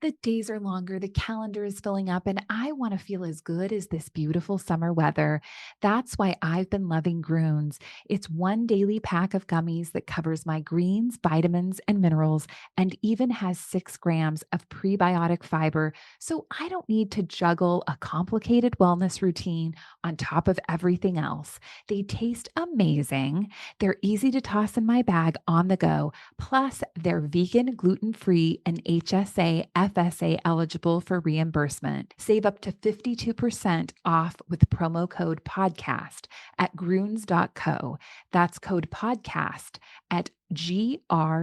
The days are longer, the calendar is filling up, and I want to feel as good as this beautiful summer weather. That's why I've been loving Groons. It's one daily pack of gummies that covers my greens, vitamins, and minerals, and even has 6 grams of prebiotic fiber. So I don't need to juggle a complicated wellness routine on top of everything else. They taste amazing. They're easy to toss in my bag on the go. Plus, they're vegan, gluten free, and HSA, FSA eligible for reimbursement. Save up to 52% off with promo code podcast at gruns.co. That's code podcast at gruns.co.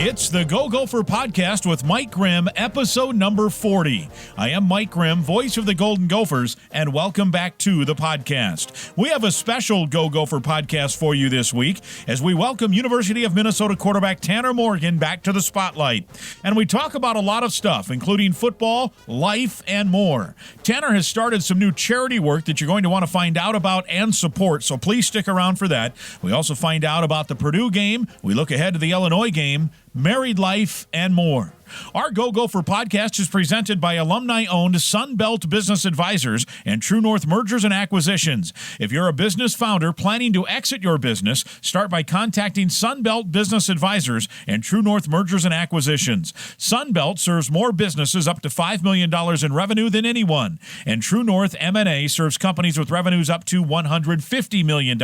It's the Go Gopher podcast with Mike Grimm, episode number 40. I am Mike Grimm, voice of the Golden Gophers, and welcome back to the podcast. We have a special Go Gopher podcast for you this week as we welcome University of Minnesota quarterback Tanner Morgan back to the spotlight. And we talk about a lot of stuff, including football, life, and more. Tanner has started some new charity work that you're going to want to find out about and support, so please stick around for that. We also find out about the Purdue game. We look ahead to the Illinois game, married life, and more. Our Go Gopher podcast is presented by alumni-owned Sunbelt Business Advisors and True North Mergers and Acquisitions. If you're a business founder planning to exit your business, start by contacting Sunbelt Business Advisors and True North Mergers and Acquisitions. Sunbelt serves more businesses up to $5 million in revenue than anyone, and True North M&A serves companies with revenues up to $150 million.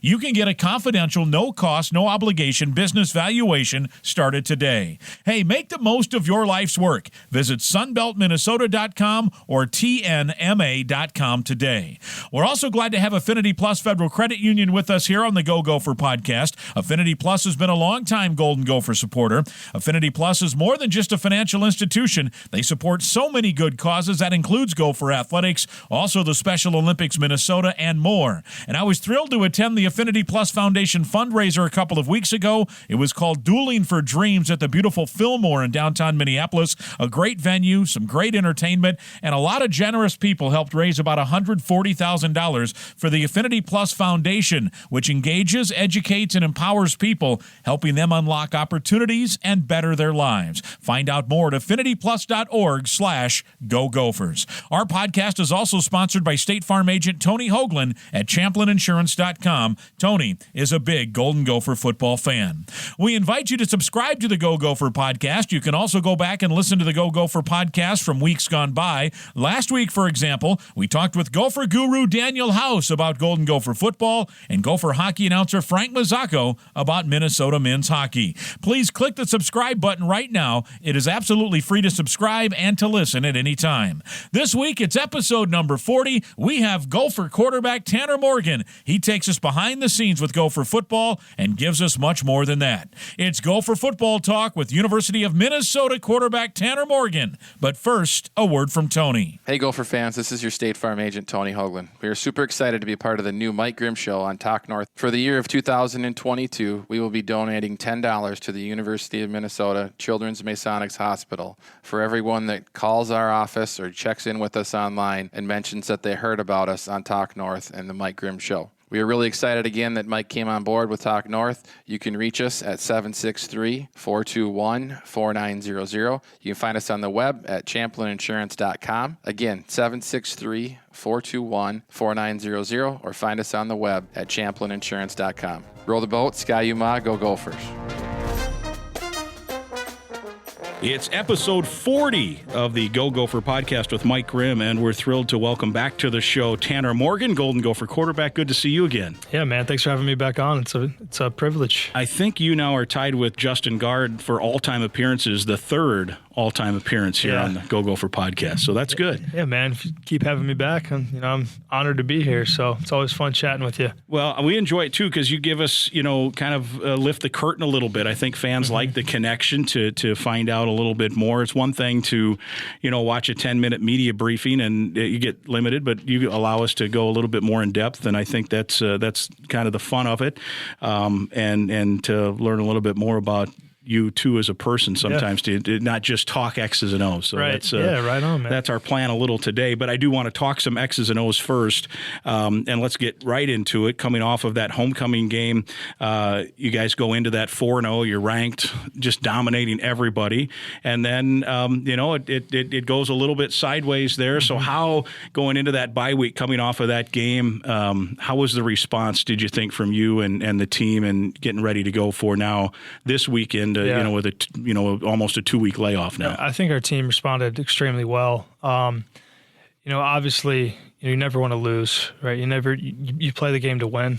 You can get a confidential, no-cost, no-obligation business valuation started today. Hey, make the most of your life's work. Visit sunbeltminnesota.com or tnma.com today. We're also glad to have Affinity Plus Federal Credit Union with us here on the Go Gopher podcast. Affinity Plus has been a long-time Golden Gopher supporter. Affinity Plus is more than just a financial institution. They support so many good causes. That includes Gopher Athletics, also the Special Olympics Minnesota, and more. And I was thrilled to attend the Affinity Plus Foundation fundraiser a couple of weeks ago. It was called Dueling for Dreams at the beautiful Fillmore in downtown Minneapolis. A great venue, some great entertainment, and a lot of generous people helped raise about $140,000 for the Affinity Plus Foundation, which engages, educates, and empowers people, helping them unlock opportunities and better their lives. Find out more at affinityplus.org/Go Gophers. Our podcast is also sponsored by State Farm agent Tony Hoagland at ChamplinInsurance.com. Tony is a big Golden Gopher football fan. We invite you to subscribe to the Go Gopher podcast. You can also go back and listen to the Go Gopher podcast from weeks gone by. Last week, for example, we talked with Gopher guru Daniel House about Golden Gopher football and Gopher hockey announcer Frank Mazzacco about Minnesota men's hockey. Please click the subscribe button right now. It is absolutely free to subscribe and to listen at any time. This week, it's episode number 40. We have Gopher quarterback Tanner Morgan. He takes us behind the scenes with Gopher football and gives us much more than that. It's Gopher football talk with University of Minnesota quarterback Tanner Morgan. But first, a word from Tony. Hey, Gopher fans, this is your State Farm agent, Tony Hoagland. We are super excited to be part of the new Mike Grimm Show on Talk North. For the year of 2022, we will be donating $10 to the University of Minnesota Children's Masonics Hospital for everyone that calls our office or checks in with us online and mentions that they heard about us on Talk North and the Mike Grimm Show. We are really excited again that Mike came on board with Talk North. You can reach us at 763-421-4900. You can find us on the web at ChamplinInsurance.com. Again, 763-421-4900, or find us on the web at ChamplinInsurance.com. Roll the boat, Sky Yuma, go Gophers. It's episode 40 of the Go Gopher podcast with Mike Grimm, and we're thrilled to welcome back to the show Tanner Morgan, Golden Gopher quarterback. Good to see you again. Yeah, man. Thanks for having me back on. It's a privilege. I think you now are tied with Justin Gard for all-time appearances, the third all-time appearance here on the Go Gopher podcast. So that's good. Yeah, man. If you keep having me back, I'm honored to be here. So it's always fun chatting with you. Well, we enjoy it too because you give us, kind of lift the curtain a little bit. I think fans like the connection to find out a little bit more. It's one thing to, watch a 10-minute media briefing and you get limited, but you allow us to go a little bit more in depth, and I think that's kind of the fun of it, and to learn a little bit more about you too as a person sometimes to not just talk X's and O's. So right. that's right on, man. That's our plan a little today. But I do want to talk some X's and O's first, and let's get right into it. Coming off of that homecoming game, you guys go into that 4-0. You're ranked, just dominating everybody, and then it goes a little bit sideways there. So how going into that bye week, coming off of that game, how was the response, did you think, from you and the team, and getting ready to go for now this weekend? With almost a 2-week layoff now. I think our team responded extremely well. Obviously, you never want to lose, right? You play the game to win.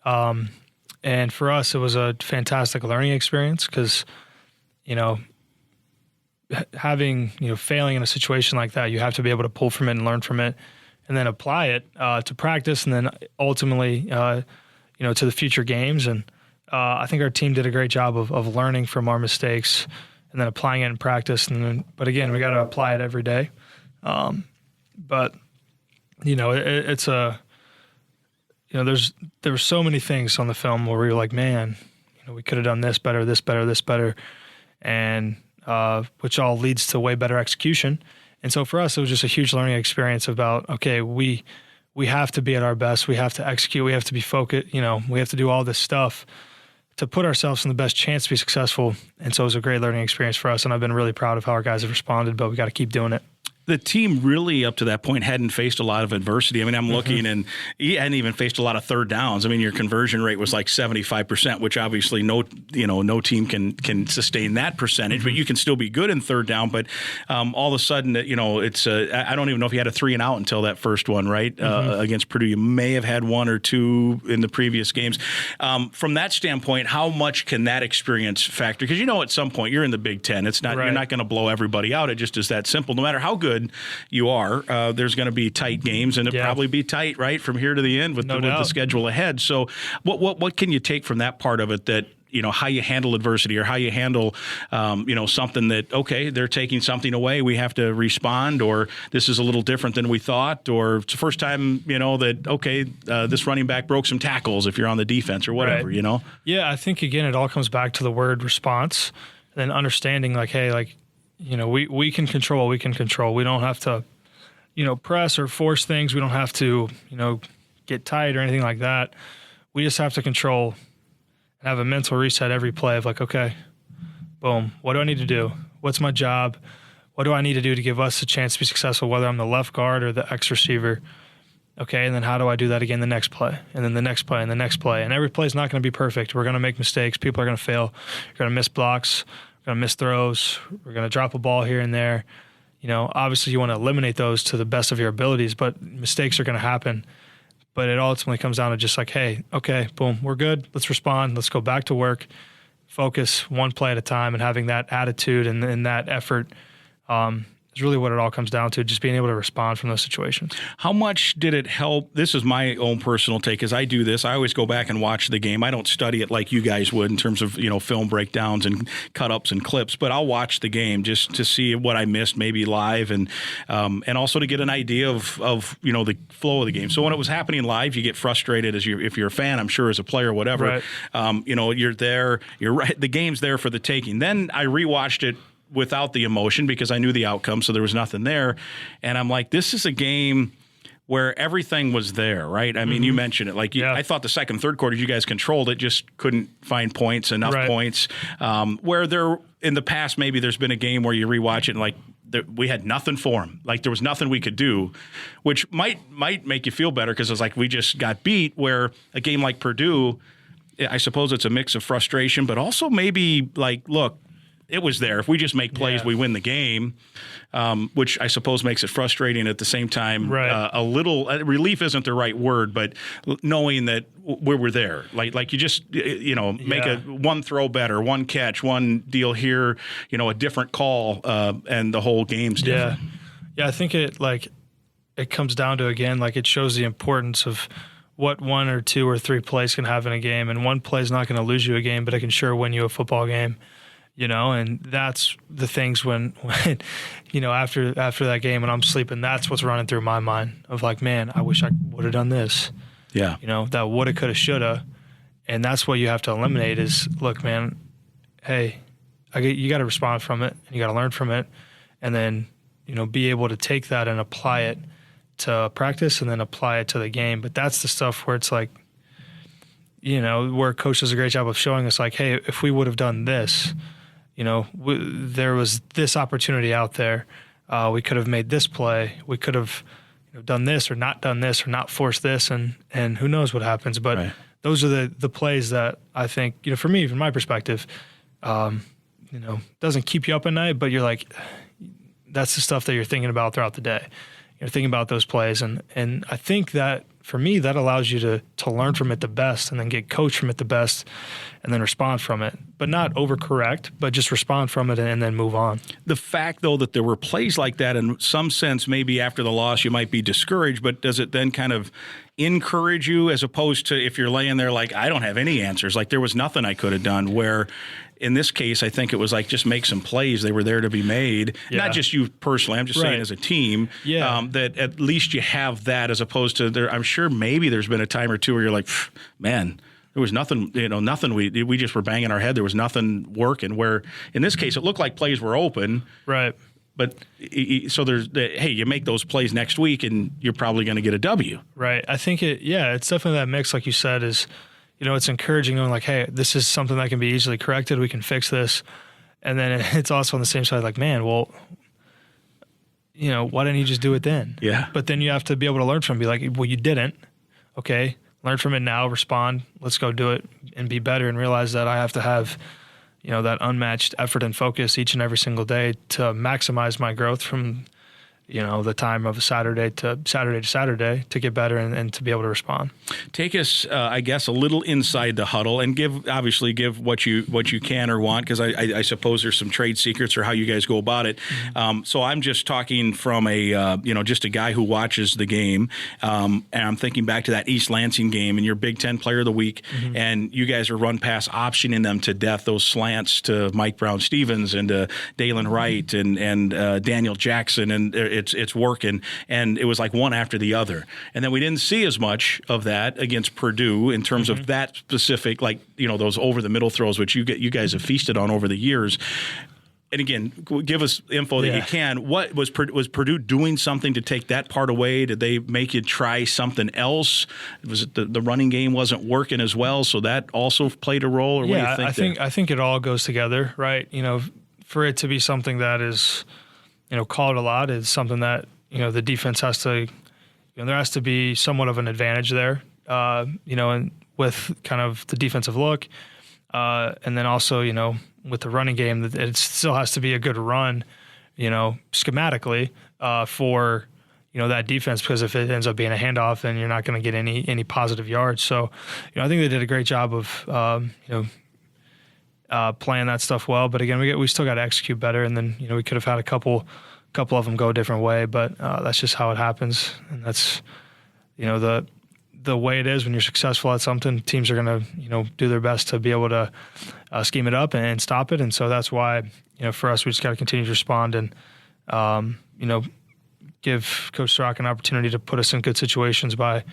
And for us, it was a fantastic learning experience because, failing in a situation like that, you have to be able to pull from it and learn from it, and then apply it to practice, and then ultimately, to the future games. And I think our team did a great job of learning from our mistakes and then applying it in practice. But again, we got to apply it every day. There were so many things on the film where we were like, man, we could have done this better, this better, this better, and which all leads to way better execution. And so for us, it was just a huge learning experience about, okay, we have to be at our best. We have to execute. We have to be focused. We have to do all this stuff to put ourselves in the best chance to be successful. And so it was a great learning experience for us, and I've been really proud of how our guys have responded, but we got to keep doing it. The team really, up to that point, hadn't faced a lot of adversity. I mean, I'm looking, and you hadn't even faced a lot of third downs. I mean, your conversion rate was like 75%, which obviously no team can sustain that percentage, but you can still be good in third down. But all of a sudden, it's I don't even know if you had a 3-and-out until that first one, right? Against Purdue, you may have had one or two in the previous games. From that standpoint, how much can that experience factor? Because at some point you're in the Big Ten. It's not You're not going to blow everybody out. It just is that simple. No matter how good you are, there's going to be tight games, and it'll probably be tight right from here to the end with the schedule ahead. So what can you take from that part of it, that how you handle adversity, or how you handle something that, okay, they're taking something away, we have to respond, or this is a little different than we thought, or it's the first time that, okay, this running back broke some tackles if you're on the defense or whatever. Yeah, I think again it all comes back to the word response, and then understanding like, hey, like, we can control what we can control. We don't have to, press or force things. We don't have to, get tight or anything like that. We just have to control and have a mental reset every play of like, okay, boom, what do I need to do? What's my job? What do I need to do to give us a chance to be successful, whether I'm the left guard or the X receiver? Okay, and then how do I do that again the next play, and then the next play, and the next play? And every play is not going to be perfect. We're going to make mistakes. People are going to fail. You're going to miss blocks. Going to miss throws. We're going to drop a ball here and there. Obviously you want to eliminate those to the best of your abilities, but mistakes are going to happen. But it ultimately comes down to just like, hey, okay, boom, we're good. Let's respond. Let's go back to work. Focus one play at a time, and having that attitude and that effort is really what it all comes down to, just being able to respond from those situations. How much did it help? This is my own personal take. As I do this, I always go back and watch the game. I don't study it like you guys would in terms of film breakdowns and cut-ups and clips, but I'll watch the game just to see what I missed, maybe live, and also to get an idea of the flow of the game. So when it was happening live, you get frustrated if you're a fan, I'm sure, as a player, whatever. Right. You're there. You're right. The game's there for the taking. Then I rewatched it without the emotion because I knew the outcome, so there was nothing there. And I'm like, this is a game where everything was there, right? I mean, you mentioned it. Like, I thought the second, third quarters, you guys controlled it, just couldn't find enough points. Where there, in the past, maybe there's been a game where you rewatch it and like, we had nothing for them. Like, there was nothing we could do, which might make you feel better because it's like we just got beat, where a game like Purdue, I suppose it's a mix of frustration, but also maybe like, look, it was there. If we just make plays, we win the game, which I suppose makes it frustrating at the same time. Right. A little relief isn't the right word, but knowing that we were there, like you just make a one throw better, one catch, one deal here, a different call, and the whole game's different. Yeah. I think it comes down to, again, like, it shows the importance of what one or two or three plays can have in a game, and one play is not going to lose you a game, but it can sure win you a football game. And that's the things when after that game when I'm sleeping, that's what's running through my mind of like, man, I wish I would have done this. Yeah. That woulda, coulda, shoulda. And that's what you have to eliminate is, look, man, hey, you got to respond from it, and you got to learn from it, and then, be able to take that and apply it to practice and then apply it to the game. But that's the stuff where it's like, where coach does a great job of showing us like, hey, if we would have done this, there was this opportunity out there. We could have made this play. We could have done this or not done this or not forced this, and who knows what happens. But right. Those are the plays that I think, for me, from my perspective, doesn't keep you up at night, but you're like, that's the stuff that you're thinking about throughout the day. You're thinking about those plays. And I think that for me, that allows you to learn from it the best and then get coached from it the best and then respond from it, but not overcorrect, but just respond from it and then move on. The fact, though, that there were plays like that, in some sense, maybe after the loss you might be discouraged, but does it then kind of encourage you as opposed to if you're laying there like, I don't have any answers, like there was nothing I could have done, where in this case, I think it was like, just make some plays. They were there to be made. Yeah. Not just you personally. I'm just saying as a team, that at least you have that as opposed to there. I'm sure maybe there's been a time or two where you're like, man, there was nothing, nothing. We just were banging our head. There was nothing working, where in this case, it looked like plays were open. Right. But so hey, you make those plays next week and you're probably going to get a W. Right. I think it's definitely that mix, like you said, is, it's encouraging, going like, hey, this is something that can be easily corrected. We can fix this. And then it's also on the same side, like, man, well, why didn't you just do it then? Yeah. But then you have to be able to learn from it. Be like, well, you didn't. Okay. Learn from it now, respond. Let's go do it and be better, and realize that I have to have, that unmatched effort and focus each and every single day to maximize my growth from, the time of Saturday to Saturday to get better and to be able to respond. Take us, I guess, a little inside the huddle and give what you can or want, because I suppose there's some trade secrets or how you guys go about it. Mm-hmm. So I'm just talking from just a guy who watches the game, and I'm thinking back to that East Lansing game and your Big Ten Player of the Week, mm-hmm. and you guys are run pass optioning them to death, those slants to Mike Brown-Stevens and to Dalen Wright and Daniel Jackson, and it's working, and it was like one after the other. And then we didn't see as much of that against Purdue in terms mm-hmm. of that specific, those over the middle throws, which you guys have feasted on over the years. And again, give us info that you can. What was Purdue doing something to take that part away? Did they make you try something else? Was it the running game wasn't working as well, so that also played a role? Or what do you think? I think it all goes together, right? For it to be something that is, called a lot, is something that, the defense has to, there has to be somewhat of an advantage there, and with kind of the defensive look. And then also, with the running game, it still has to be a good run, schematically, for, that defense, because if it ends up being a handoff, then you're not going to get any positive yards. So, I think they did a great job of, playing that stuff well. But again, we still got to execute better, and then we could have had a couple of them go a different way. But that's just how it happens, and that's the way it is when you're successful at something. Teams are going to do their best to be able to scheme it up and stop it. And so that's why for us, we just got to continue to respond and give Coach Sorock an opportunity to put us in good situations by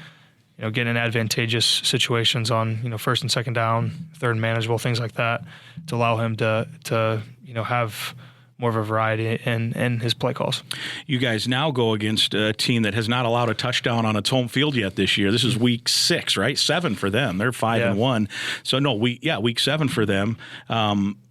getting in advantageous situations on, first and second down, third and manageable, things like that, to allow him to have more of a variety in his play calls. You guys now go against a team that has not allowed a touchdown on its home field yet this year. This is week 6, right? 7 for them. They're 5-1. So week 7 for them.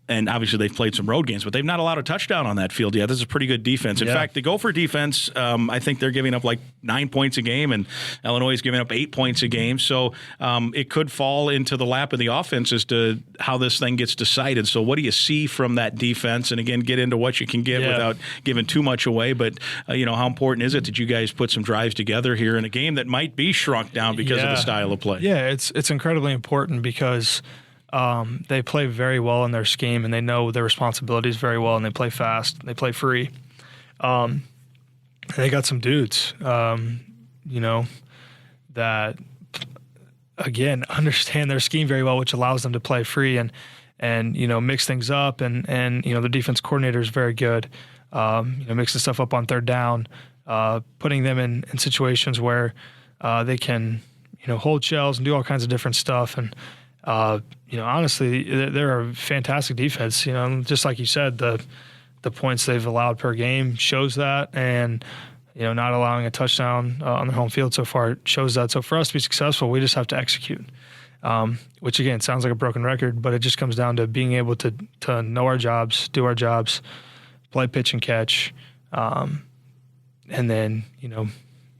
And obviously they've played some road games, but they've not allowed a touchdown on that field yet. This is a pretty good defense. In fact, the Gopher defense, I think they're giving up like 9 points a game, and Illinois is giving up 8 points a game. So it could fall into the lap of the offense as to how this thing gets decided. So what do you see from that defense? And again, get into what you can get without giving too much away. But, how important is it that you guys put some drives together here in a game that might be shrunk down because of the style of play? Yeah, it's incredibly important because they play very well in their scheme, and they know their responsibilities very well, and they play fast. They play free. They got some dudes, that, again, understand their scheme very well, which allows them to play free and mix things up. And the defense coordinator is very good, mixing stuff up on third down, putting them in situations where they can, hold shells and do all kinds of different stuff. And Honestly, they're a fantastic defense. Just like you said, the points they've allowed per game shows that, and not allowing a touchdown on their home field so far shows that. So for us to be successful, we just have to execute. Which again sounds like a broken record, but it just comes down to being able to know our jobs, do our jobs, play pitch and catch, and then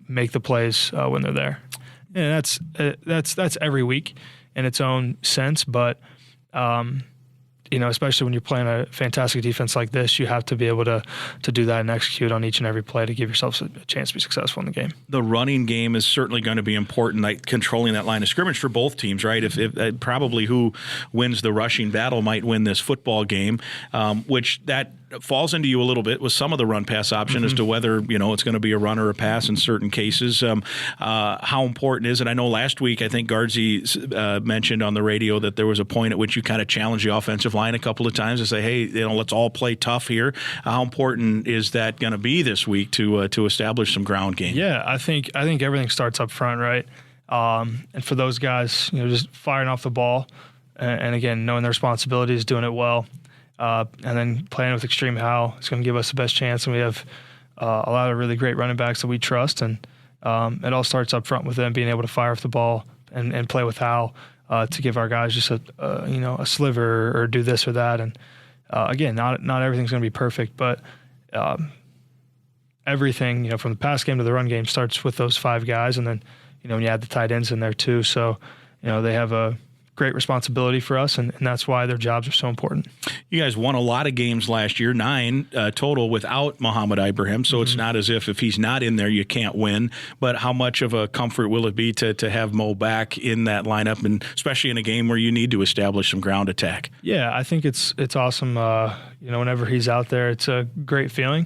make the plays when they're there. And that's every week in its own sense, but especially when you're playing a fantastic defense like this, you have to be able to do that and execute on each and every play to give yourself a chance to be successful in the game. The running game is certainly going to be important, like controlling that line of scrimmage for both teams, right? If probably who wins the rushing battle might win this football game, which that falls into you a little bit with some of the run-pass option as to whether it's going to be a run or a pass in certain cases. How important is it? I know last week I think Guardsy mentioned on the radio that there was a point at which you kind of challenged the offensive line a couple of times to say, hey, let's all play tough here. How important is that going to be this week to establish some ground game? Yeah, I think everything starts up front, right? And for those guys, just firing off the ball, and again, knowing their responsibilities, doing it well. And then playing with Extreme Hal is going to give us the best chance. And we have a lot of really great running backs that we trust. And it all starts up front with them being able to fire off the ball and play with Hal to give our guys just a sliver or do this or that. And again, not everything's going to be perfect, but everything from the pass game to the run game starts with those 5 guys. And then when you add the tight ends in there too, so they have a great responsibility for us, and that's why their jobs are so important. You guys won a lot of games last year, 9 total without Muhammad Ibrahim, so it's not as if he's not in there you can't win, but how much of a comfort will it be to have Mo back in that lineup, and especially in a game where you need to establish some ground attack? Yeah, I think it's awesome. Whenever he's out there, it's a great feeling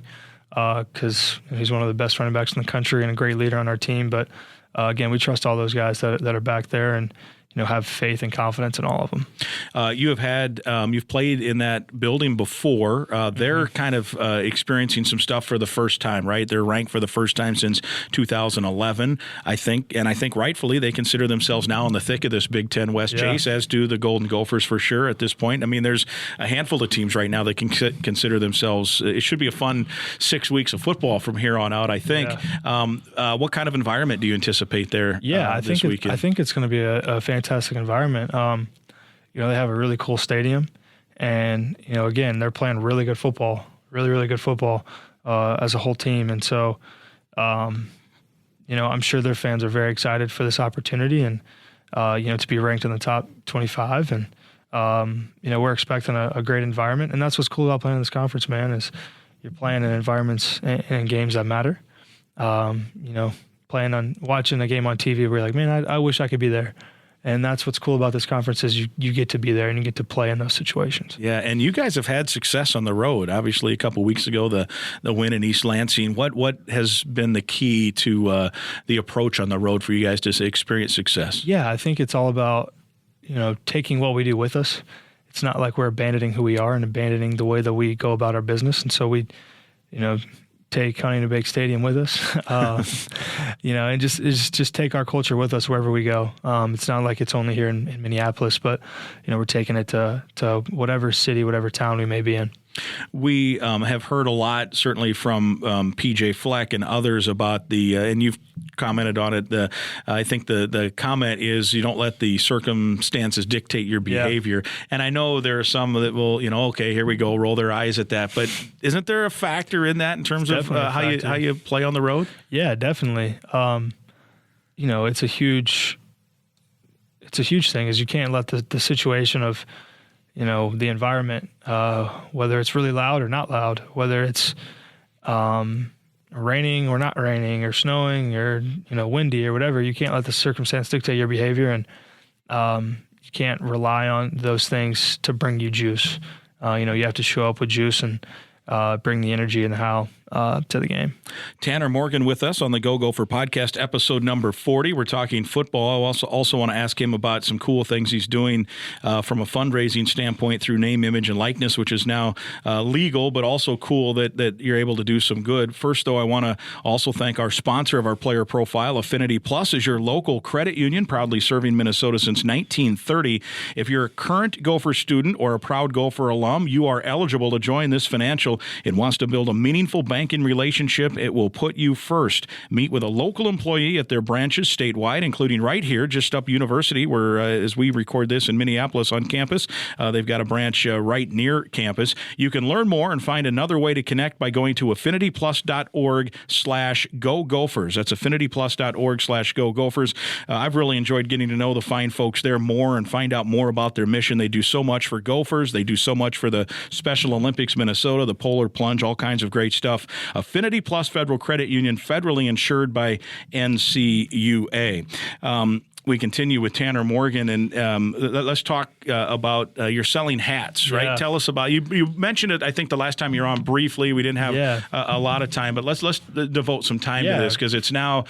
because he's one of the best running backs in the country and a great leader on our team, but again, we trust all those guys that are back there, and have faith and confidence in all of them. You've played in that building before. They're kind of experiencing some stuff for the first time, right? They're ranked for the first time since 2011, I think, and I think rightfully they consider themselves now in the thick of this Big Ten West chase, as do the Golden Gophers for sure at this point. I mean, there's a handful of teams right now that can consider themselves. It should be a fun 6 weeks of football from here on out, I think. Yeah. What kind of environment do you anticipate there this weekend? I think it's going to be a fantastic environment. They have a really cool stadium, and again, they're playing really good football, really good football as a whole team. And so, I'm sure their fans are very excited for this opportunity, and to be ranked in the top 25. And we're expecting a great environment, and that's what's cool about playing in this conference, man. Is you're playing in environments and games that matter. Watching a game on TV, where you're like, man, I wish I could be there. And that's what's cool about this conference is you get to be there and you get to play in those situations. Yeah, and you guys have had success on the road. Obviously, a couple weeks ago, the win in East Lansing. What has been the key to the approach on the road for you guys to experience success? Yeah, I think it's all about taking what we do with us. It's not like we're abandoning who we are and abandoning the way that we go about our business. And so we, take Huntington Bank Stadium with us, and just take our culture with us wherever we go. It's not like it's only here in Minneapolis, but we're taking it to whatever city, whatever town we may be in. We have heard a lot, certainly from PJ Fleck and others about and you've commented on it. I think the comment is you don't let the circumstances dictate your behavior. Yeah. And I know there are some that will, okay, here we go, roll their eyes at that. But isn't there a factor in that in terms of how you play on the road? Yeah, definitely. It's a huge thing. Is you can't let the situation of the environment, whether it's really loud or not loud, whether it's raining or not raining or snowing or, windy or whatever, you can't let the circumstance dictate your behavior. And you can't rely on those things to bring you juice. You have to show up with juice and bring the energy and how to the game. Tanner Morgan with us on the Go Gopher podcast, episode number 40. We're talking football. I also want to ask him about some cool things he's doing from a fundraising standpoint through name, image, and likeness, which is now legal, but also cool that you're able to do some good. First, though, I want to also thank our sponsor of our player profile. Affinity Plus is your local credit union, proudly serving Minnesota since 1930. If you're a current Gopher student or a proud Gopher alum, you are eligible to join this financial. It wants to build a meaningful banking relationship. It will put you first. Meet with a local employee at their branches statewide, including right here, just up University, where as we record this in Minneapolis on campus, they've got a branch right near campus. You can learn more and find another way to connect by going to affinityplus.org/GoGophers. That's affinityplus.org/GoGophers. I've really enjoyed getting to know the fine folks there more and find out more about their mission. They do so much for Gophers. They do so much for the Special Olympics Minnesota, the Polar Plunge, all kinds of great stuff. Affinity Plus Federal Credit Union, federally insured by NCUA. We continue with Tanner Morgan, and let's talk about you're selling hats, right? Yeah. Tell us about you mentioned it. I think the last time you were on briefly. We didn't have a lot of time, but let's devote some time to this, because it's now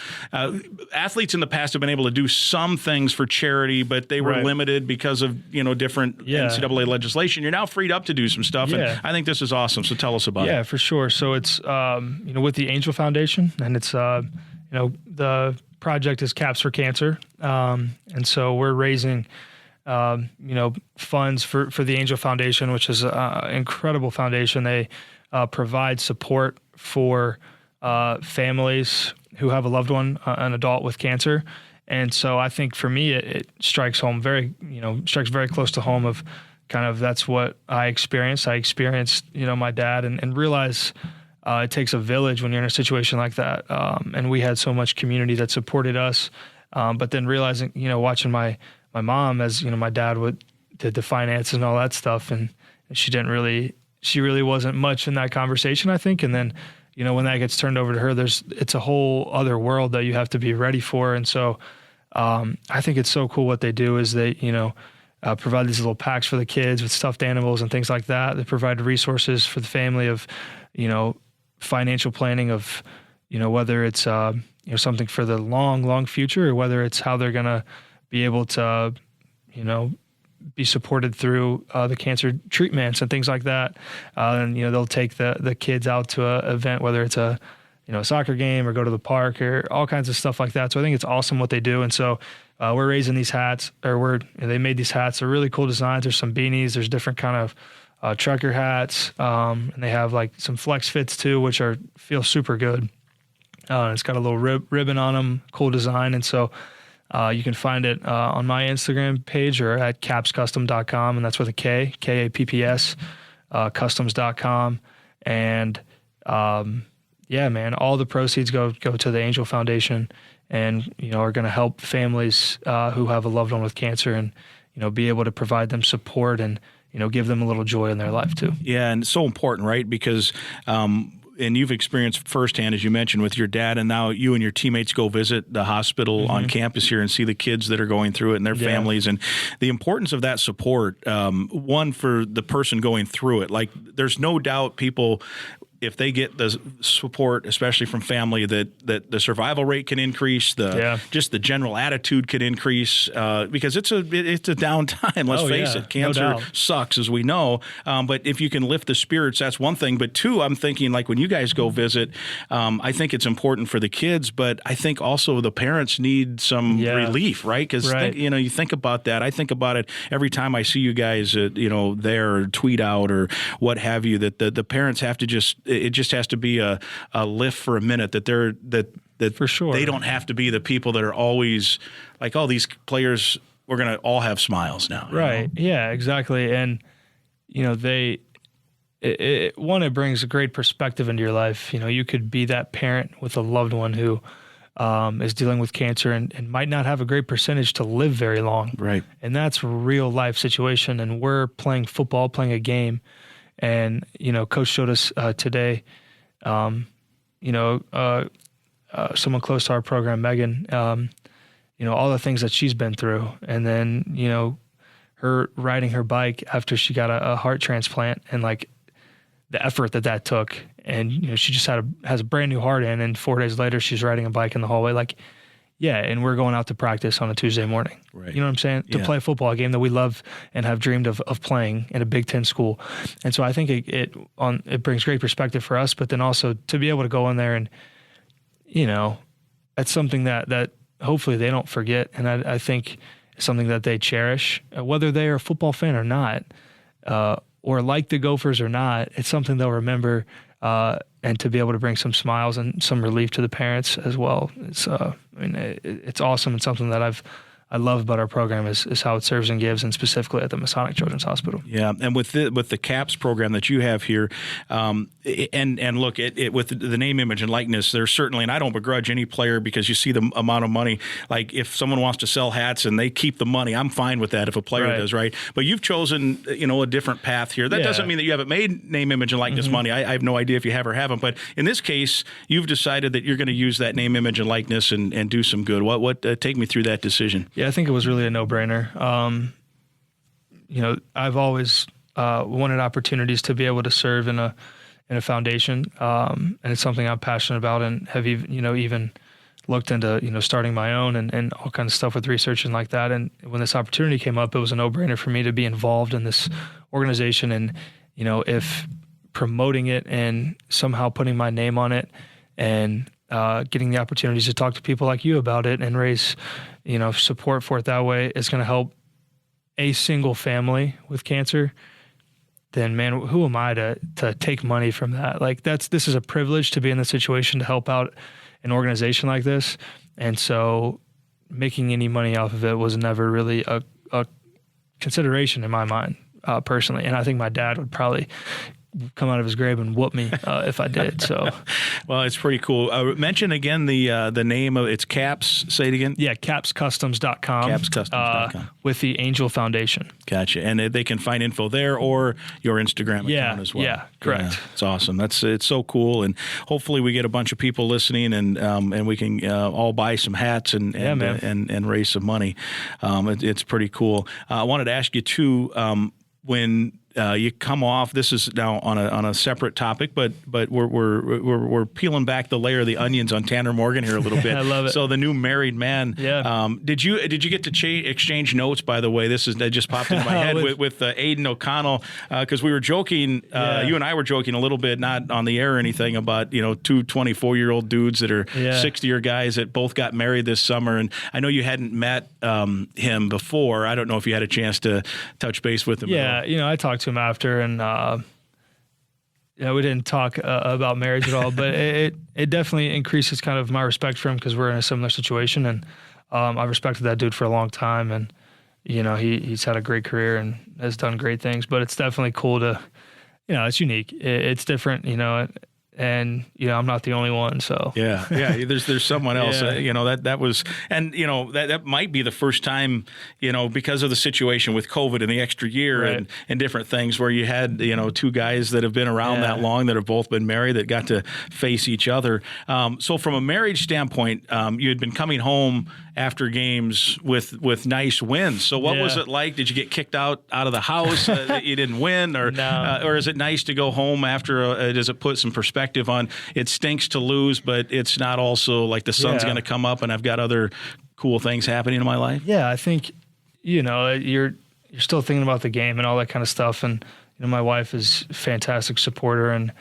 athletes in the past have been able to do some things for charity, but they were limited because of different NCAA legislation. You're now freed up to do some stuff, and I think this is awesome. So tell us about it. Yeah, for sure. So it's with the Angel Foundation, and it's the project is Caps for Cancer, and so we're raising funds for the Angel Foundation, which is an incredible foundation. They provide support for families who have a loved one, an adult with cancer. And so I think for me, it strikes very close to home of kind of that's what I experienced. I experienced, my dad and realize it takes a village when you're in a situation like that. And we had so much community that supported us. But then realizing, watching my mom as, my dad did the finances and all that stuff. And she really wasn't much in that conversation, I think. And then, when that gets turned over to her, it's a whole other world that you have to be ready for. And so I think it's so cool what they do is they, provide these little packs for the kids with stuffed animals and things like that. They provide resources for the family of, financial planning of, whether it's, something for the long future or whether it's how they're going to be able to, be supported through the cancer treatments and things like that. And, they'll take the kids out to an event, whether it's a soccer game or go to the park or all kinds of stuff like that. So I think it's awesome what they do. And so we're raising these hats, they made these hats. They're really cool designs. There's some beanies. There's different kind of trucker hats, and they have like some flex fits too, which feel super good. It's got a little ribbon on them, cool design. And so you can find it on my Instagram page or at capscustom.com, and that's with a K, K-A-P-P-S, customs.com. And man, all the proceeds go to the Angel Foundation and, are going to help families who have a loved one with cancer and, be able to provide them support and, give them a little joy in their life too. Yeah, and it's so important, right? Because and you've experienced firsthand, as you mentioned, with your dad, and now you and your teammates go visit the hospital on campus here and see the kids that are going through it and their families, and the importance of that support, one, for the person going through it. Like, there's no doubt people, if they get the support, especially from family, that the survival rate can increase, just the general attitude can increase, because it's a down time. Let's face it, cancer sucks, as we know. But if you can lift the spirits, that's one thing. But two, I'm thinking, like, when you guys go visit, I think it's important for the kids, but I think also the parents need some relief, right? Because you think about that. I think about it every time I see you guys, there or tweet out or what have you. That the parents have to it just has to be a lift for a minute, that for sure they don't have to be the people that are always like, oh, these players, we're going to all have smiles now. Right. Yeah, exactly. And, it brings a great perspective into your life. You could be that parent with a loved one who is dealing with cancer and might not have a great percentage to live very long. Right. And that's a real life situation. And we're playing football, playing a game. And, Coach showed us today, someone close to our program, Megan, all the things that she's been through. And then, her riding her bike after she got a heart transplant and, like, the effort that took. and she just has a brand new heart in, and 4 days later she's riding a bike in the hallway. Like, yeah, and we're going out to practice on a Tuesday morning. Right. You know what I'm saying? To play a football game that we love and have dreamed of playing in a Big Ten school. And so I think it brings great perspective for us, but then also to be able to go in there and, that's something that hopefully they don't forget. And I think it's something that they cherish, whether they are a football fan or not, or like the Gophers or not. It's something they'll remember, and to be able to bring some smiles and some relief to the parents as well. It's awesome, and something that I love about our program is how it serves and gives, and specifically at the Masonic Children's Hospital. Yeah, and with the CAPS program that you have here, and look, with the name, image, and likeness, there's certainly, and I don't begrudge any player because you see the amount of money. Like if someone wants to sell hats and they keep the money, I'm fine with that if a player does, right? But you've chosen, a different path here. That doesn't mean that you haven't made name, image, and likeness money. I have no idea if you have or haven't, but in this case, you've decided that you're going to use that name, image, and likeness and do some good. What take me through that decision? Yeah, I think it was really a no-brainer. I've always wanted opportunities to be able to serve in a foundation, and it's something I'm passionate about, and have even looked into starting my own and all kinds of stuff with research and like that. And when this opportunity came up, it was a no-brainer for me to be involved in this organization, and if promoting it and somehow putting my name on it and getting the opportunities to talk to people like you about it and raise, support for it that way is going to help a single family with cancer, then man, who am I to take money from that? Like this is a privilege to be in the situation to help out an organization like this. And so making any money off of it was never really a consideration in my mind, personally. And I think my dad would probably come out of his grave and whoop me if I did. So, well, it's pretty cool. Mention again the name of it's CAPS. Say it again. Yeah, capscustoms.com. Capscustoms.com with the Angel Foundation. Gotcha. And they can find info there or your Instagram account as well. Yeah, correct. Yeah, it's awesome. It's so cool, and hopefully we get a bunch of people listening, and we can all buy some hats and raise some money. It's pretty cool. I wanted to ask you too, when you come off. This is now on a separate topic, but we're peeling back the layer of the onions on Tanner Morgan here a little bit. I love it. So the new married man. Yeah. Did you get to exchange notes? By the way, that just popped into my head with Aiden O'Connell, because we were joking. You and I were joking a little bit, not on the air or anything, about two 24-year-old dudes that are 60-year guys that both got married this summer. And I know you hadn't met him before. I don't know if you had a chance to touch base with him. Yeah, I talked to him after, and we didn't talk about marriage at all, but it definitely increases kind of my respect for him because we're in a similar situation, and I've respected that dude for a long time, and he's had a great career and has done great things, but it's definitely cool to, it's unique, it's different, and I'm not the only one. So yeah. There's someone else. That was, and that might be the first time, because of the situation with COVID and the extra year and different things, where you had two guys that have been around that long that have both been married that got to face each other. So from a marriage standpoint, you had been coming home after games with nice wins. So what was it like? Did you get kicked out of the house that you didn't win, or is it nice to go home after? Does it put some perspective on it stinks to lose, but it's not also like the sun's going to come up and I've got other cool things happening in my life? Yeah, I think you're still thinking about the game and all that kind of stuff, and my wife is a fantastic supporter, and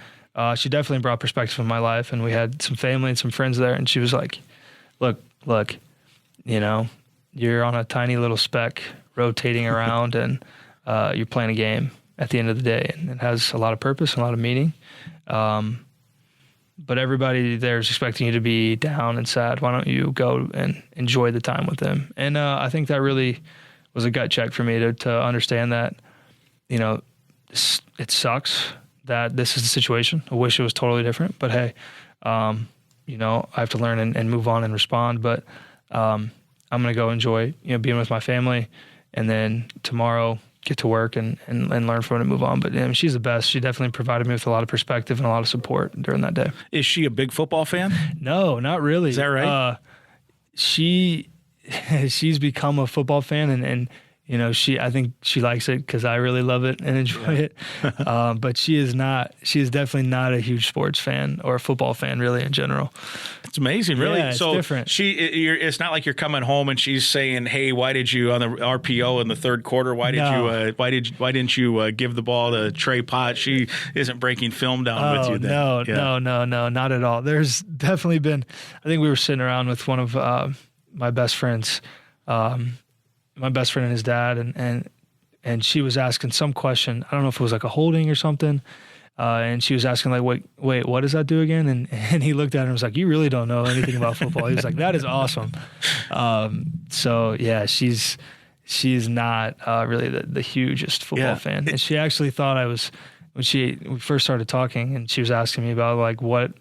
she definitely brought perspective in my life, and we had some family and some friends there, and she was like, look, you're on a tiny little speck rotating around, and you're playing a game at the end of the day, and it has a lot of purpose and a lot of meaning. But everybody there is expecting you to be down and sad. Why don't you go and enjoy the time with them? And I think that really was a gut check for me to understand that, it sucks that this is the situation. I wish it was totally different, but hey, I have to learn and move on and respond. But I'm going to go enjoy, being with my family, and then tomorrow get to work and learn from it and move on. But she's the best. She definitely provided me with a lot of perspective and a lot of support during that day. Is she a big football fan? No, not really. Is that right? She's become a football fan, and I think she likes it because I really love it and enjoy it. But she is definitely not a huge sports fan or a football fan really in general. It's amazing, really. Yeah, it's different. It's not like you're coming home and she's saying, "Hey, why did you on the RPO in the third quarter? Why didn't you give the ball to Trey Potts? She isn't breaking film down with you." Then. No, not at all. There's definitely been. I think we were sitting around with one of my best friends. My best friend and his dad, and she was asking some question. I don't know if it was like a holding or something. And she was asking like, wait, what does that do again? And he looked at her and was like, you really don't know anything about football. He was like, that is awesome. So yeah, she's not really the hugest football fan. And she actually thought I was, when we first started talking and she was asking me about like what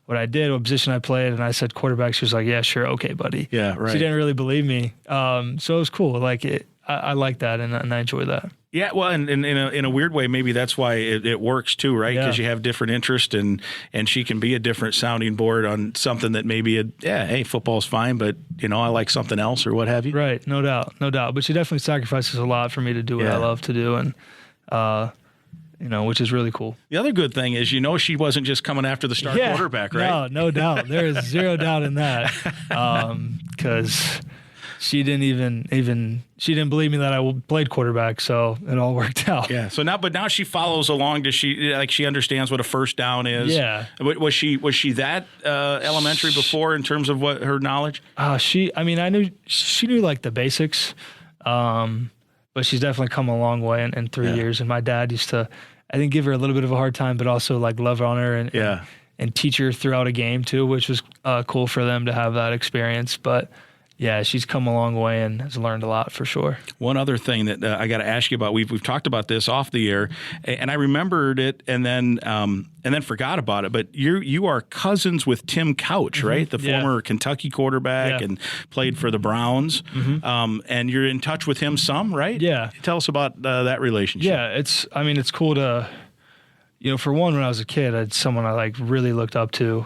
I did, what position I played, and I said quarterback. She was like, yeah, sure. Okay, buddy. Yeah, right. She didn't really believe me. So it was cool. Like I like that and I enjoy that. Yeah, well, and in a weird way, maybe that's why it works too, right? Because you have different interest, and she can be a different sounding board on something that maybe, hey, football's fine, but, I like something else or what have you. Right, no doubt. But she definitely sacrifices a lot for me to do what I love to do, and which is really cool. The other good thing is, she wasn't just coming after the star quarterback, right? No doubt. There is zero doubt in that, because she didn't believe me that I played quarterback, so it all worked out. Yeah. So now she follows along. Does she understands what a first down is? Yeah. Was she that elementary before in terms of what her knowledge? I knew she knew like the basics, but she's definitely come a long way in 3 years. And my dad used to, I think, give her a little bit of a hard time, but also like love on her and teach her throughout a game too, which was cool for them to have that experience. But yeah, she's come a long way and has learned a lot for sure. One other thing that I got to ask you about, we've talked about this off the air, and I remembered it and then forgot about it. But you are cousins with Tim Couch, right? The former Kentucky quarterback and played for the Browns. And you're in touch with him some, right? Yeah. Tell us about that relationship. Yeah, it's cool to, for one, when I was a kid, I had someone I like really looked up to.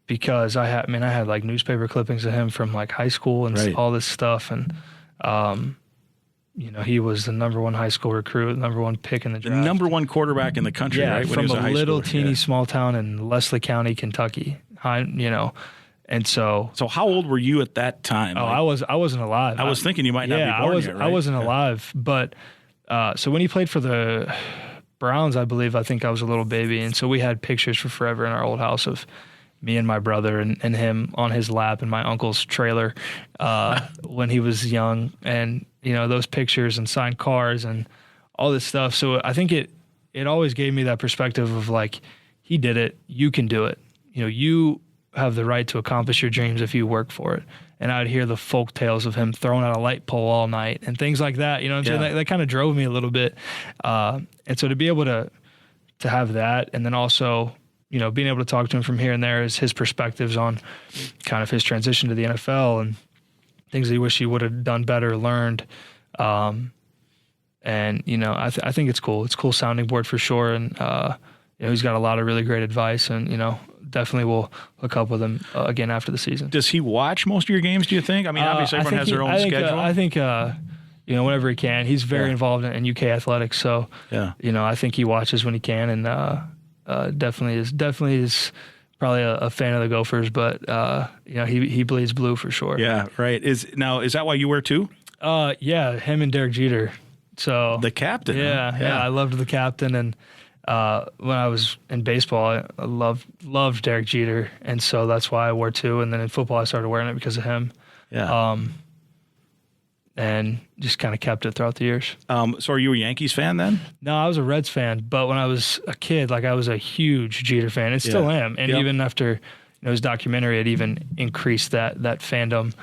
Because I had like newspaper clippings of him from like high school and all this stuff. And, he was the number one high school recruit, number one pick in the draft. The number one quarterback in the country, right? From a little teeny small town in Leslie County, Kentucky, And so how old were you at that time? Oh, I wasn't alive. I was thinking you might not be born yet, right? I wasn't alive. But, so when he played for the Browns, I think I was a little baby. And so we had pictures for forever in our old house of me and my brother and him on his lap in my uncle's trailer when he was young, and those pictures and signed cars and all this stuff. So I think it always gave me that perspective of like, he did it, you can do it. You have the right to accomplish your dreams if you work for it. And I'd hear the folk tales of him throwing out a light pole all night and things like that. What I'm saying? That kind of drove me a little bit. And so to be able to have that, and then also being able to talk to him from here and there is his perspectives on kind of his transition to the NFL and things that he wish he would have done better, learned. And, I think it's cool. It's a cool sounding board for sure. And, he's got a lot of really great advice, and, definitely will hook up with him again after the season. Does he watch most of your games, do you think? I mean, obviously everyone has their own schedule. I think, whenever he can. He's very involved in UK athletics. So, I think he watches when he can, and, definitely is probably a fan of the Gophers, but he bleeds blue for sure. Yeah, right. Is that why you wear two? Yeah, him and Derek Jeter. So the captain. Yeah, I loved the captain, and when I was in baseball, I loved Derek Jeter, and so that's why I wore two. And then in football, I started wearing it because of him. Yeah. And just kind of kept it throughout the years. So are you a Yankees fan then? No, I was a Reds fan, but when I was a kid, I was a huge Jeter fan, and still am. And even after his documentary, it even increased that fandom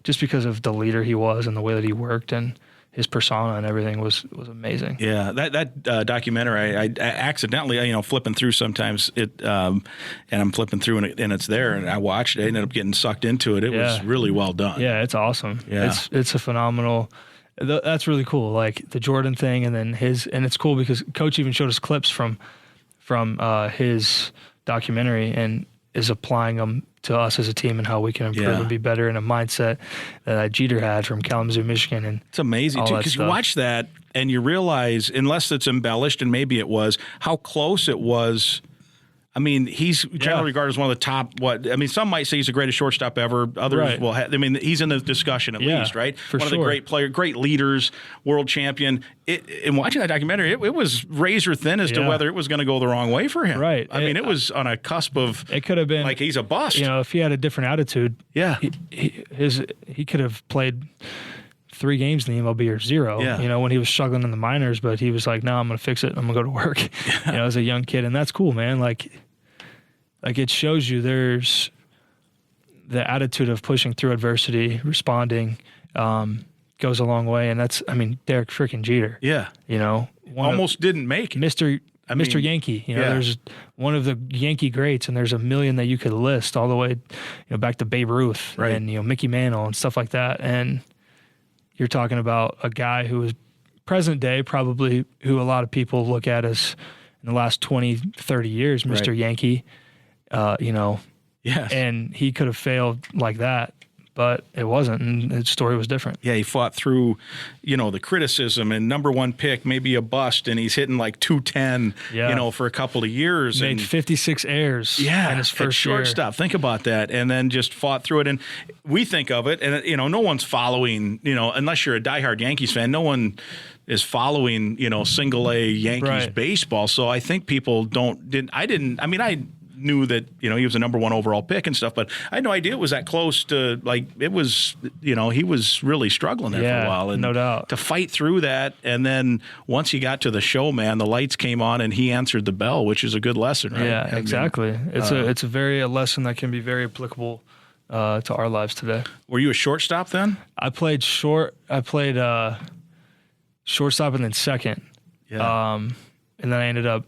just because of the leader he was and the way that he worked, and his persona and everything was amazing. Yeah, that documentary, I accidentally, flipping through sometimes and I'm flipping through and it's there, and I watched it, I ended up getting sucked into it. It was really well done. Yeah, it's awesome. Yeah. It's a phenomenal. That's really cool. Like the Jordan thing, and then and it's cool because Coach even showed us clips from his documentary, and is applying them to us as a team and how we can improve and be better in a mindset that Jeter had from Kalamazoo, Michigan. And it's amazing, too, because you watch that and you realize, unless it's embellished, and maybe it was, how close it was. I mean, he's generally regarded as one of the top, some might say he's the greatest shortstop ever. Others will he's in the discussion at least, right? For one of the great players, great leaders, world champion. In watching that documentary, it was razor thin as to whether it was going to go the wrong way for him. Right. I mean, it was on a cusp of, it could have been like, he's a bust. If he had a different attitude, he could have played 3 games in the MLB or 0, when he was struggling in the minors, but he was like, no, I'm going to fix it. I'm going to go to work, as a young kid. And that's cool, man. Like it shows you there's the attitude of pushing through adversity, responding, goes a long way. And that's, Derek freaking Jeter. Yeah. Almost didn't make it. Mr. Yankee, there's one of the Yankee greats, and there's a million that you could list all the way, back to Babe Ruth and, Mickey Mantle and stuff like that. And you're talking about a guy who is present day, probably who a lot of people look at as in the last 20, 30 years, Mr. Yankee, and he could have failed like that, but it wasn't, and his story was different. Yeah, he fought through, the criticism and number 1 pick, maybe a bust, and he's hitting like 210, for a couple of years. Made 56 errors in his first shortstop. Think about that. And then just fought through it. And we think of it, and, no one's following, unless you're a diehard Yankees fan, no one is following, single A Yankees baseball. So I think people I knew that, he was a number 1 overall pick and stuff, but I had no idea it was that close to, it was, he was really struggling there for a while. And no doubt. To fight through that, and then once he got to the show, man, the lights came on and he answered the bell, which is a good lesson, right? Yeah, exactly. It's a lesson that can be very applicable to our lives today. Were you a shortstop then? I played shortstop and then second. Yeah. And then I ended up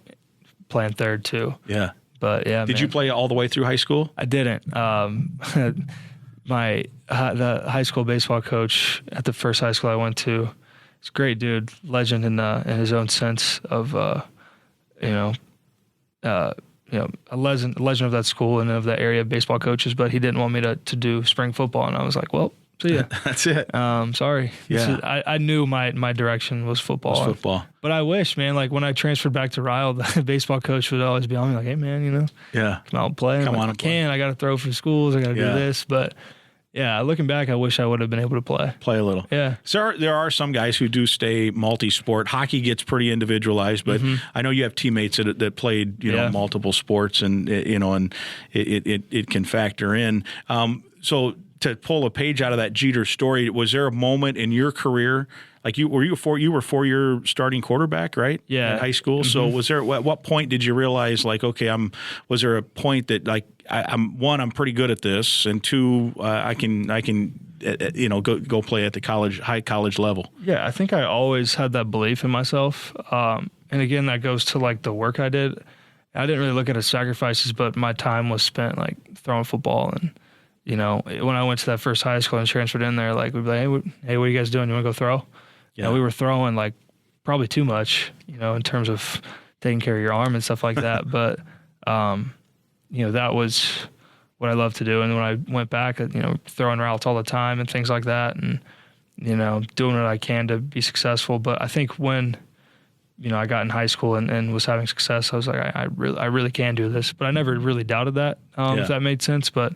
playing third too. Yeah. But yeah, did you play all the way through high school? I didn't. The high school baseball coach at the first high school I went to, he's a great dude, legend in his own sense of a legend of that school and of that area of baseball coaches. But he didn't want me to do spring football, and I was like, well, see ya. That's it. Sorry. Yeah. I knew my direction was football. But I wish, man, like when I transferred back to Ryle, the baseball coach would always be on me like, hey, man, come out and play. I got to throw for schools. I got to do this. But yeah, looking back, I wish I would have been able to play a little. Yeah. So there are some guys who do stay multi-sport. Hockey gets pretty individualized, but I know you have teammates that played, multiple sports, and it can factor in. So to pull a page out of that Jeter story, was there a moment in your career, like you were 4-year starting quarterback, right? Yeah. In high school. So was there, at what point did you realize, like, okay, was there a point that, like, I'm pretty good at this, and 2, I can go play at the high college level? Yeah, I think I always had that belief in myself. And again, that goes to like the work I did. I didn't really look at it as sacrifices, but my time was spent like throwing football. And when I went to that first high school and transferred in there, like we'd be like, hey, what are you guys doing? You want to go throw? Yeah. We were throwing like probably too much, in terms of taking care of your arm and stuff like that. But, that was what I loved to do. And when I went back, throwing routes all the time and things like that, and, doing what I can to be successful. But I think when, I got in high school and was having success, I was like, I really can do this. But I never really doubted that, if that made sense. But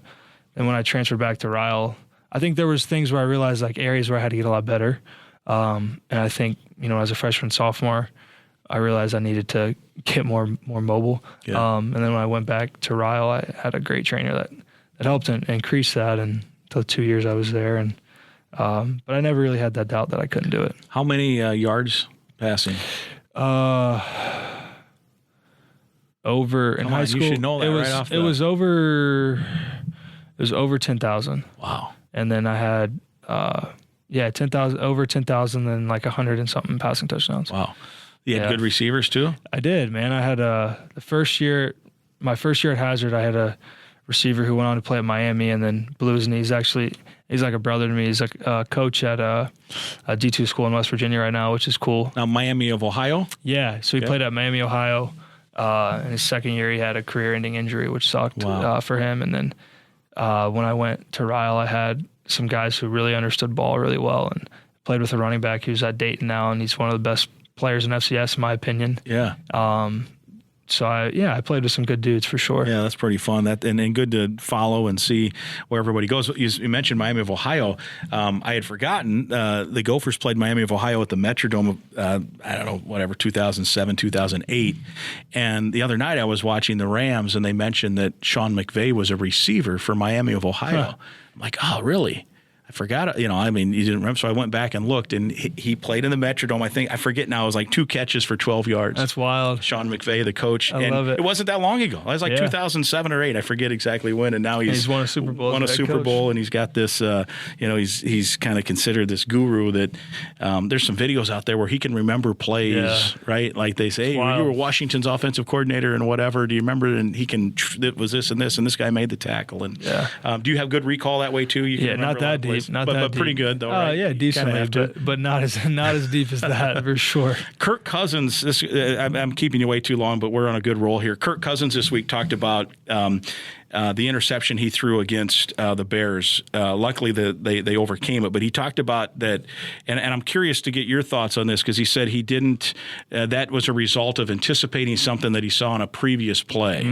then when I transferred back to Ryle, I think there was things where I realized like areas where I had to get a lot better. And I think, as a freshman, sophomore, I realized I needed to get more mobile. Yeah. And then when I went back to Ryle, I had a great trainer that helped increase that until 2 years I was there. And but I never really had that doubt that I couldn't do it. How many yards passing? Over in high school, you should know that right off the bat. It was over 10,000. Wow. And then I had 10,000, over 10,000, then like 100 and something passing touchdowns. Wow. You had good receivers too? I did, man. I had my first year at Hazard, I had a receiver who went on to play at Miami and then blew his knees. Actually, he's like a brother to me. He's a coach at a D2 school in West Virginia right now, which is cool. Now, Miami of Ohio? Yeah. So he played at Miami, Ohio. In his second year, he had a career-ending injury, which sucked for him. And then when I went to Ryle, I had some guys who really understood ball really well and played with a running back who's at Dayton now, and he's one of the best players in FCS, in my opinion. Yeah. So I played with some good dudes for sure. Yeah, that's pretty fun. And good to follow and see where everybody goes. You mentioned Miami of Ohio. I had forgotten the Gophers played Miami of Ohio at the Metrodome. 2007, 2008. And the other night I was watching the Rams, and they mentioned that Sean McVay was a receiver for Miami of Ohio. Huh. I'm like, oh, really? I forgot, you didn't remember. So I went back and looked, and he played in the Metrodome. I forget now. It was like 2 catches for 12 yards. That's wild. Sean McVay, the coach. I love it. It wasn't that long ago. It was like 2007 or 8. I forget exactly when. And now he's won a Super Bowl. And he's got this, he's kind of considered this guru that there's some videos out there where he can remember plays, right? Like they say, hey, you were Washington's offensive coordinator and whatever. Do you remember? And it was this and this, and this guy made the tackle. And do you have good recall that way too? Not that deep. But pretty good though, right? Yeah, decently, but not as deep as that for sure. Kirk Cousins, I'm keeping you way too long, but we're on a good roll here. Kirk Cousins this week talked about the interception he threw against the Bears. Luckily, they overcame it, but he talked about that, and I'm curious to get your thoughts on this because he said he didn't. That was a result of anticipating something that he saw in a previous play,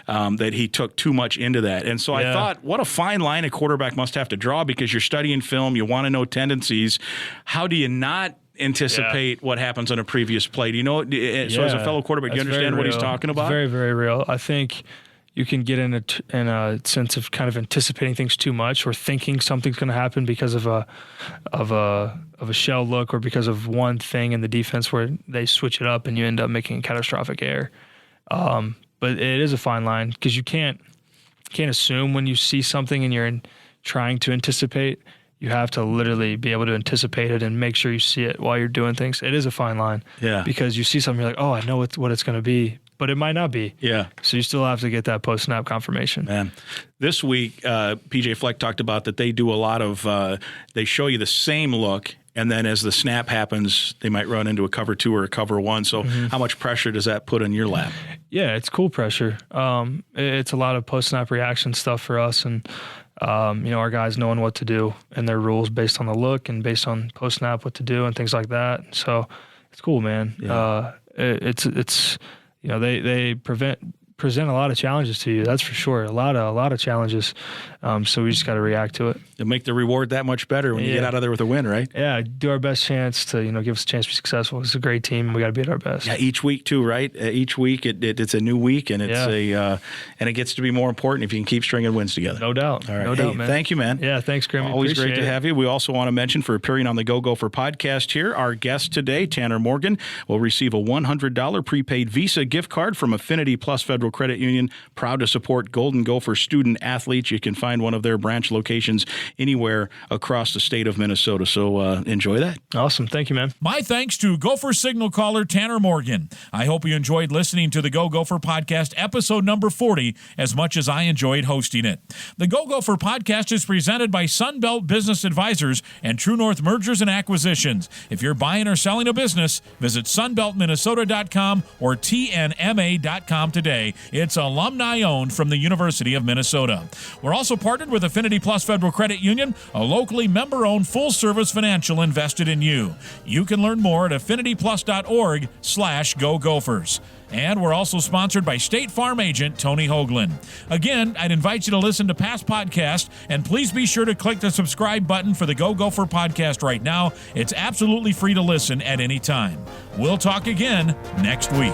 that he took too much into that. And so I thought, what a fine line a quarterback must have to draw because you're studying film, you want to know tendencies. How do you not anticipate what happens on a previous play? Do you know? So as a fellow quarterback, do you understand what he's talking about? It's very, very real. I think you can get in a sense of kind of anticipating things too much or thinking something's going to happen because of a shell look or because of one thing in the defense where they switch it up and you end up making a catastrophic error. But it is a fine line because you can't assume when you see something and you're trying to anticipate. You have to literally be able to anticipate it and make sure you see it while you're doing things. It is a fine line. Yeah. Because you see something, you're like, oh, I know what it's going to be, but it might not be. Yeah. So you still have to get that post-snap confirmation. Man. This week, PJ Fleck talked about that they do a lot of they show you the same look, and then as the snap happens, they might run into a cover 2 or a cover 1. So how much pressure does that put on your lap? Yeah, it's cool pressure. It's a lot of post-snap reaction stuff for us, and our guys knowing what to do and their rules based on the look and based on post-snap what to do and things like that. So it's cool, man. Yeah. They present a lot of challenges to you. That's for sure. A lot of challenges. So we just got to react to it. It'll make the reward that much better when you get out of there with a win, right? Yeah, do our best chance to give us a chance to be successful. It's a great team, and we got to be at our best. Yeah, each week too, right? Each week it's a new week, and it's and it gets to be more important if you can keep stringing wins together. No doubt. All right. No doubt, man. Thank you, man. Yeah, thanks, Grimmy. Always great to have you. We also want to mention for appearing on the Go Gopher podcast here, our guest today, Tanner Morgan, will receive a $100 prepaid Visa gift card from Affinity Plus Federal Credit Union. Proud to support Golden Gopher student athletes. You can find one of their branch locations anywhere across the state of Minnesota. So enjoy that. Awesome. Thank you, man. My thanks to Gopher signal caller Tanner Morgan. I hope you enjoyed listening to the Go Gopher podcast, episode number 40, as much as I enjoyed hosting it. The Go Gopher podcast is presented by Sunbelt Business Advisors and True North Mergers and Acquisitions. If you're buying or selling a business, visit sunbeltminnesota.com or tnma.com today. It's alumni owned from the University of Minnesota. We're also partnered with Affinity Plus Federal Credit Union, a locally member-owned full-service financial invested in you. You can learn more at affinityplus.org/Go Gophers. And we're also sponsored by State Farm agent Tony Hoagland. Again, I'd invite you to listen to past podcasts, and please be sure to click the subscribe button for the Go Gopher podcast right now. It's absolutely free to listen at any time. We'll talk again next week.